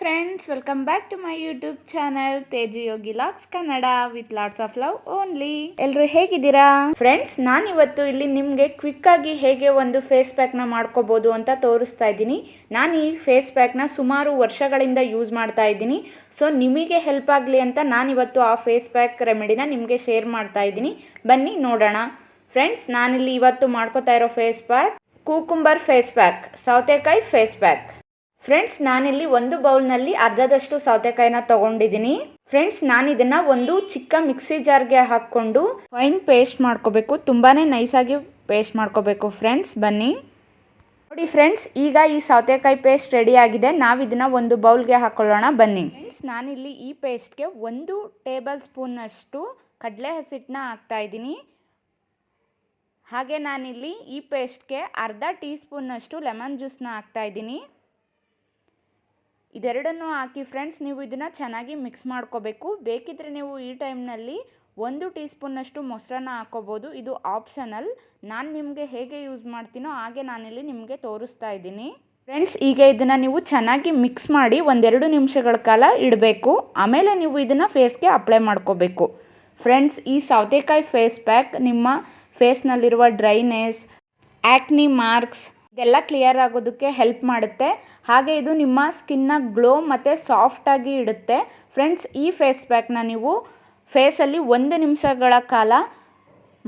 Friends, welcome back to my YouTube channel Teju Yogi logs Kannada with lots of love only. ಎಲ್ಲರೂ ಹೇಗಿದ್ದೀರಾ friends? ನಾನಿವತ್ತು ಇಲ್ಲಿ ನಿಮಗೆ ಕ್ವಿಕ್ ಆಗಿ ಹೇಗೆ ಒಂದು ಫೇಸ್ ಪ್ಯಾಕ್ನ ಮಾಡ್ಕೋಬಹುದು ಅಂತ ತೋರಿಸ್ತಾ ಇದ್ದೀನಿ. ನಾನು ಈ ಫೇಸ್ ಪ್ಯಾಕ್ನ ಸುಮಾರು ವರ್ಷಗಳಿಂದ ಯೂಸ್ ಮಾಡ್ತಾ ಇದ್ದೀನಿ. ಸೊ ನಿಮಗೆ ಹೆಲ್ಪ್ ಆಗಲಿ ಅಂತ ನಾನಿವತ್ತು ಆ ಫೇಸ್ ಪ್ಯಾಕ್ ರೆಮಿಡಿನ ನಿಮಗೆ ಶೇರ್ ಮಾಡ್ತಾ ಇದ್ದೀನಿ. ಬನ್ನಿ ನೋಡೋಣ. ಫ್ರೆಂಡ್ಸ್, ನಾನಿಲ್ಲಿ ಇವತ್ತು ಮಾಡ್ಕೋತಾ ಇರೋ ಫೇಸ್ ಪ್ಯಾಕ್ ಕೂಕುಂಬರ್ ಫೇಸ್ ಪ್ಯಾಕ್, ಸೌತೆಕಾಯಿ ಫೇಸ್ ಪ್ಯಾಕ್. ಫ್ರೆಂಡ್ಸ್, ನಾನಿಲ್ಲಿ ಒಂದು ಬೌಲ್ನಲ್ಲಿ ಅರ್ಧದಷ್ಟು ಸೌತೆಕಾಯಿನ ತೊಗೊಂಡಿದ್ದೀನಿ. ಫ್ರೆಂಡ್ಸ್, ನಾನಿದನ್ನು ಒಂದು ಚಿಕ್ಕ ಮಿಕ್ಸಿ ಜಾರ್ಗೆ ಹಾಕ್ಕೊಂಡು ಫೈನ್ ಪೇಸ್ಟ್ ಮಾಡ್ಕೋಬೇಕು. ತುಂಬಾ ನೈಸಾಗಿ ಪೇಸ್ಟ್ ಮಾಡ್ಕೋಬೇಕು. ಫ್ರೆಂಡ್ಸ್ ಬನ್ನಿ ನೋಡಿ. ಫ್ರೆಂಡ್ಸ್, ಈಗ ಈ ಸೌತೆಕಾಯಿ ಪೇಸ್ಟ್ ರೆಡಿ ಆಗಿದೆ. ನಾವಿದನ್ನು ಒಂದು ಬೌಲ್ಗೆ ಹಾಕೊಳ್ಳೋಣ. ಬನ್ನಿ ಫ್ರೆಂಡ್ಸ್, ನಾನಿಲ್ಲಿ ಈ ಪೇಸ್ಟ್ಗೆ 1 ಟೇಬಲ್ ಸ್ಪೂನಷ್ಟು ಕಡಲೆ ಹಸಿಟ್ಟನ್ನ ಹಾಕ್ತಾಯಿದ್ದೀನಿ. ಹಾಗೆ ನಾನಿಲ್ಲಿ ಈ ಪೇಸ್ಟ್ಗೆ ಅರ್ಧ ಟೀ ಸ್ಪೂನ್ನಷ್ಟು ಲೆಮನ್ ಜ್ಯೂಸನ್ನ ಹಾಕ್ತಾಯಿದ್ದೀನಿ. ಇದೆರಡನ್ನು ಹಾಕಿ ಫ್ರೆಂಡ್ಸ್, ನೀವು ಇದನ್ನು ಚೆನ್ನಾಗಿ ಮಿಕ್ಸ್ ಮಾಡ್ಕೋಬೇಕು. ಬೇಕಿದ್ರೆ ನೀವು ಈ ಟೈಮ್ನಲ್ಲಿ 1 ಟೀ ಸ್ಪೂನ್ನಷ್ಟು ಮೊಸರನ್ನ ಹಾಕೋಬೋದು. ಇದು ಆಪ್ಷನಲ್. ನಾನು ನಿಮಗೆ ಹೇಗೆ ಯೂಸ್ ಮಾಡ್ತೀನೋ ಹಾಗೆ ನಾನಿಲ್ಲಿ ನಿಮಗೆ ತೋರಿಸ್ತಾ ಇದ್ದೀನಿ. ಫ್ರೆಂಡ್ಸ್, ಈಗ ಇದನ್ನು ನೀವು ಚೆನ್ನಾಗಿ ಮಿಕ್ಸ್ ಮಾಡಿ 1-2 ನಿಮಿಷಗಳ ಕಾಲ ಇಡಬೇಕು. ಆಮೇಲೆ ನೀವು ಇದನ್ನು ಫೇಸ್ಗೆ ಅಪ್ಲೈ ಮಾಡ್ಕೋಬೇಕು. ಫ್ರೆಂಡ್ಸ್, ಈ ಸೌತೆಕಾಯಿ ಫೇಸ್ ಪ್ಯಾಕ್ ನಿಮ್ಮ ಫೇಸ್ನಲ್ಲಿರುವ ಡ್ರೈನೆಸ್, ಆ್ಯಕ್ನಿ ಮಾರ್ಕ್ಸ್ ಇದೆಲ್ಲ ಕ್ಲಿಯರ್ ಆಗೋದಕ್ಕೆ ಹೆಲ್ಪ್ ಮಾಡುತ್ತೆ. ಹಾಗೆ ಇದು ನಿಮ್ಮ ಸ್ಕಿನ್ನ ಗ್ಲೋ ಮತ್ತು ಸಾಫ್ಟಾಗಿ ಇಡುತ್ತೆ. ಫ್ರೆಂಡ್ಸ್, ಈ ಫೇಸ್ ಪ್ಯಾಕ್ನ ನೀವು ಫೇಸಲ್ಲಿ 1 ನಿಮಿಷಗಳ ಕಾಲ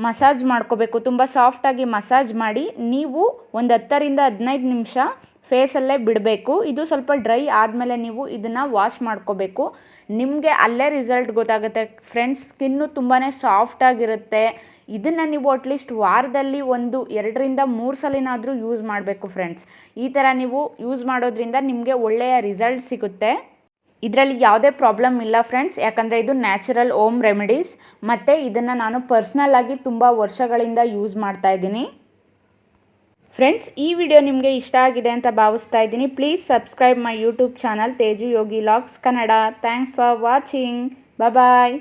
ಮಸಾಜ್ ಮಾಡ್ಕೋಬೇಕು. ತುಂಬ ಸಾಫ್ಟಾಗಿ ಮಸಾಜ್ ಮಾಡಿ ನೀವು ಒಂದು 10ರಿಂದ 15 ನಿಮಿಷ ಫೇಸಲ್ಲೇ ಬಿಡಬೇಕು. ಇದು ಸ್ವಲ್ಪ ಡ್ರೈ ಆದಮೇಲೆ ನೀವು ಇದನ್ನು ವಾಶ್ ಮಾಡ್ಕೋಬೇಕು. ನಿಮಗೆ ಅಲ್ಲೇ ರಿಸಲ್ಟ್ ಗೊತ್ತಾಗುತ್ತೆ. ಫ್ರೆಂಡ್ಸ್, ಸ್ಕಿನ್ನು ತುಂಬಾ ಸಾಫ್ಟಾಗಿರುತ್ತೆ. ಇದನ್ನು ನೀವು ಅಟ್ಲೀಸ್ಟ್ ವಾರದಲ್ಲಿ 2ರಿಂದ 3 ಸಲನಾದರೂ ಯೂಸ್ ಮಾಡಬೇಕು. ಫ್ರೆಂಡ್ಸ್, ಈ ಥರ ನೀವು ಯೂಸ್ ಮಾಡೋದ್ರಿಂದ ನಿಮಗೆ ಒಳ್ಳೆಯ ರಿಸಲ್ಟ್ ಸಿಗುತ್ತೆ. ಇದರಲ್ಲಿ ಯಾವುದೇ ಪ್ರಾಬ್ಲಮ್ ಇಲ್ಲ ಫ್ರೆಂಡ್ಸ್, ಯಾಕಂದರೆ ಇದು ನ್ಯಾಚುರಲ್ ಹೋಮ್ ರೆಮಿಡೀಸ್. ಮತ್ತು ಇದನ್ನು ನಾನು ಪರ್ಸ್ನಲ್ ಆಗಿ ತುಂಬ ವರ್ಷಗಳಿಂದ ಯೂಸ್ ಮಾಡ್ತಾ ಇದ್ದೀನಿ. ಫ್ರೆಂಡ್ಸ್, ಈ ವಿಡಿಯೋ ನಿಮಗೆ ಇಷ್ಟ ಆಗಿದೆ ಅಂತ ಭಾವಿಸ್ತಾ ಇದ್ದೀನಿ. Please subscribe my YouTube channel Teju Yogi logs Kannada. Thanks for watching. Bye.